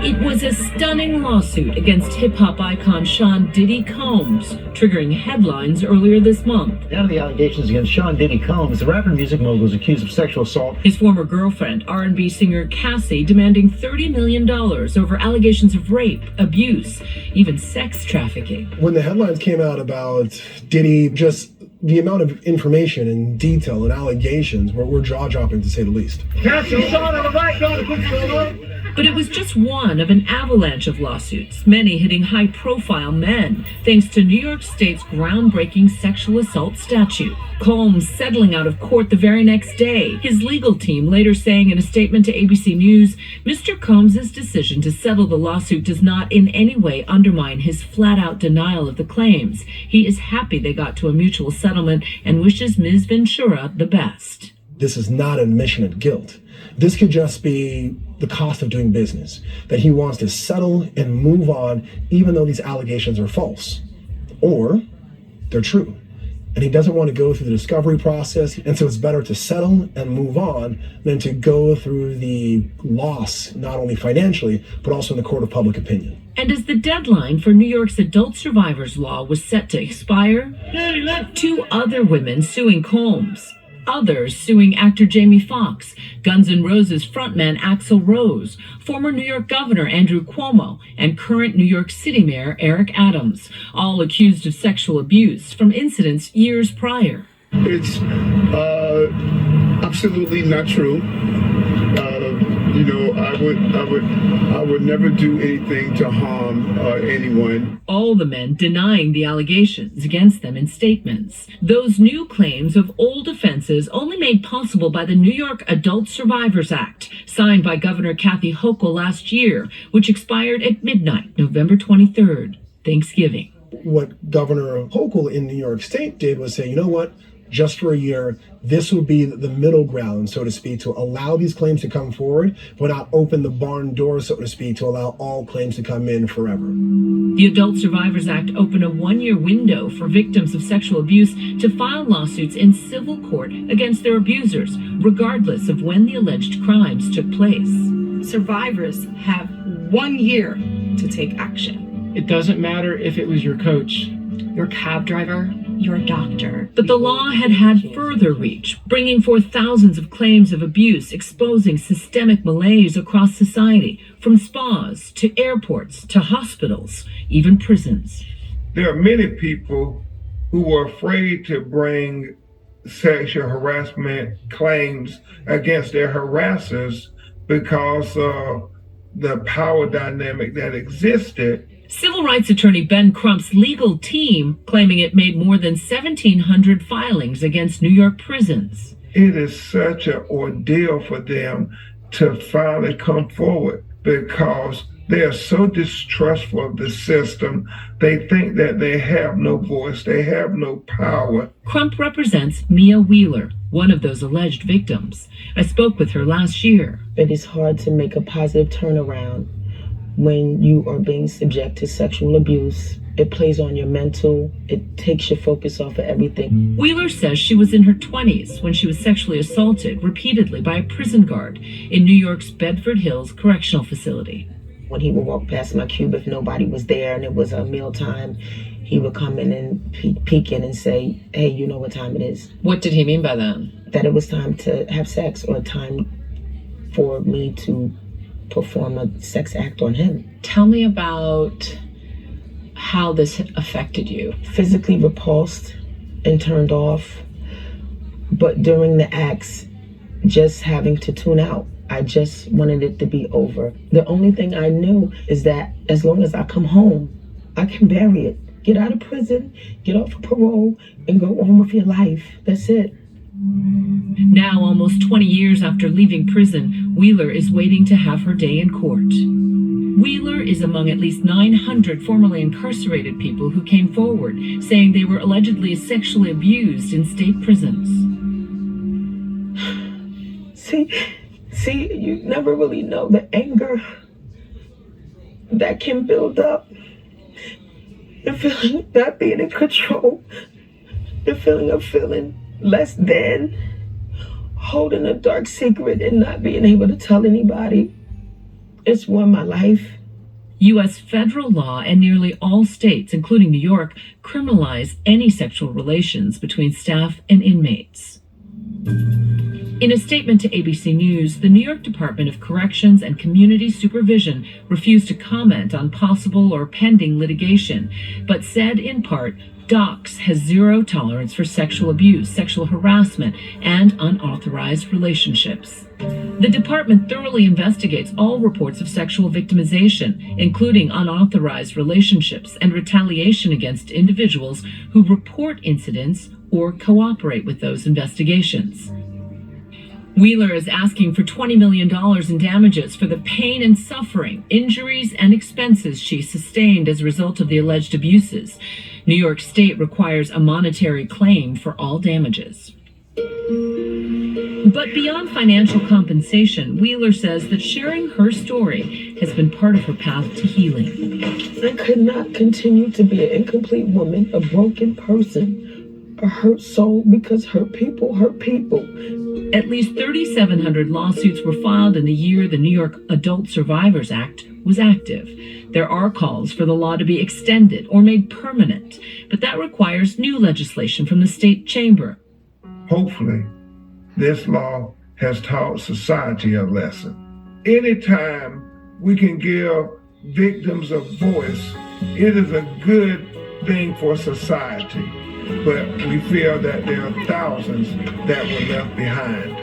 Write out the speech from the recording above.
It was a stunning lawsuit against hip-hop icon Sean Diddy Combs, triggering headlines earlier this month. Now the allegations against Sean Diddy Combs, the rapper and music mogul, is accused of sexual assault. His former girlfriend, R&B singer Cassie, demanding $30 million over allegations of rape, abuse, even sex trafficking. When the headlines came out about Diddy, just the amount of information and detail and allegations were jaw-dropping, to say the least. Cassie, Sean on the right, going. But it was just one of an avalanche of lawsuits, many hitting high-profile men, thanks to New York State's groundbreaking sexual assault statute. Combs settling out of court the very next day, his legal team later saying in a statement to ABC News, Mr. Combs' decision to settle the lawsuit does not in any way undermine his flat-out denial of the claims. He is happy they got to a mutual settlement and wishes Ms. Ventura the best. This is not an admission of guilt. This could just be the cost of doing business, that he wants to settle and move on even though these allegations are false, or they're true. And he doesn't want to go through the discovery process, and so it's better to settle and move on than to go through the loss, not only financially, but also in the court of public opinion. And as the deadline for New York's adult survivors law was set to expire, 2 other women suing Combs. Others suing actor Jamie Foxx, Guns N' Roses frontman Axl Rose, former New York Governor Andrew Cuomo, and current New York City Mayor Eric Adams, all accused of sexual abuse from incidents years prior. It's absolutely not true. I would never do anything to harm anyone. All the men denying the allegations against them in statements. Those new claims of old offenses only made possible by the New York Adult Survivors Act, signed by Governor Kathy Hochul last year, which expired at midnight, November 23rd, Thanksgiving. What Governor Hochul in New York State did was say, you know what? Just for a year, this would be the middle ground, so to speak, to allow these claims to come forward, but not open the barn door, so to speak, to allow all claims to come in forever. The Adult Survivors Act opened a 1-year window for victims of sexual abuse to file lawsuits in civil court against their abusers, regardless of when the alleged crimes took place. Survivors have 1 year to take action. It doesn't matter if it was your coach, Your cab driver, your doctor. But the law had further reach, bringing forth thousands of claims of abuse, exposing systemic malaise across society, from spas to airports to hospitals, even prisons. There are many people who are afraid to bring sexual harassment claims against their harassers because of the power dynamic that existed. Civil rights attorney Ben Crump's legal team claiming it made more than 1,700 filings against New York prisons. It is such an ordeal for them to finally come forward because they are so distrustful of the system. They think that they have no voice, they have no power. Crump represents Mia Wheeler, one of those alleged victims. I spoke with her last year. It is hard to make a positive turnaround when you are being subject to sexual abuse. It plays on your mental. It takes your focus off of everything. Wheeler says she was in her 20s when she was sexually assaulted repeatedly by a prison guard in New York's Bedford Hills Correctional Facility. When he would walk past my cube, if nobody was there and it was a mealtime, he would come in and peek in and say, hey, you know what time it is. What did he mean by that? That it was time to have sex, or time for me to perform a sex act on him. Tell me about how this affected you. Physically repulsed and turned off, but during the acts, just having to tune out. I just wanted it to be over. The only thing I knew is that as long as I come home, I can bury it. Get out of prison, get off of parole, and go on with your life. That's it. Now, almost 20 years after leaving prison, Wheeler is waiting to have her day in court. Wheeler is among at least 900 formerly incarcerated people who came forward, saying they were allegedly sexually abused in state prisons. See, you never really know the anger that can build up. The feeling of not being in control. The feeling of feeling less than, holding a dark secret and not being able to tell anybody. It's won my life. U.S. federal law and nearly all states, including New York, criminalize any sexual relations between staff and inmates. In a statement to ABC News, the New York Department of Corrections and Community Supervision refused to comment on possible or pending litigation, but said in part, DOCS has zero tolerance for sexual abuse, sexual harassment, and unauthorized relationships. The department thoroughly investigates all reports of sexual victimization, including unauthorized relationships and retaliation against individuals who report incidents or cooperate with those investigations. Wheeler is asking for $20 million in damages for the pain and suffering, injuries, and expenses she sustained as a result of the alleged abuses. New York State requires a monetary claim for all damages. But beyond financial compensation, Wheeler says that sharing her story has been part of her path to healing. I could not continue to be an incomplete woman, a broken person, a hurt soul, because hurt people hurt people. At least 3,700 lawsuits were filed in the year the New York Adult Survivors Act was active. There are calls for the law to be extended or made permanent, but that requires new legislation from the state chamber. Hopefully, this law has taught society a lesson. Anytime we can give victims a voice, it is a good thing for society. But we feel that there are thousands that were left behind.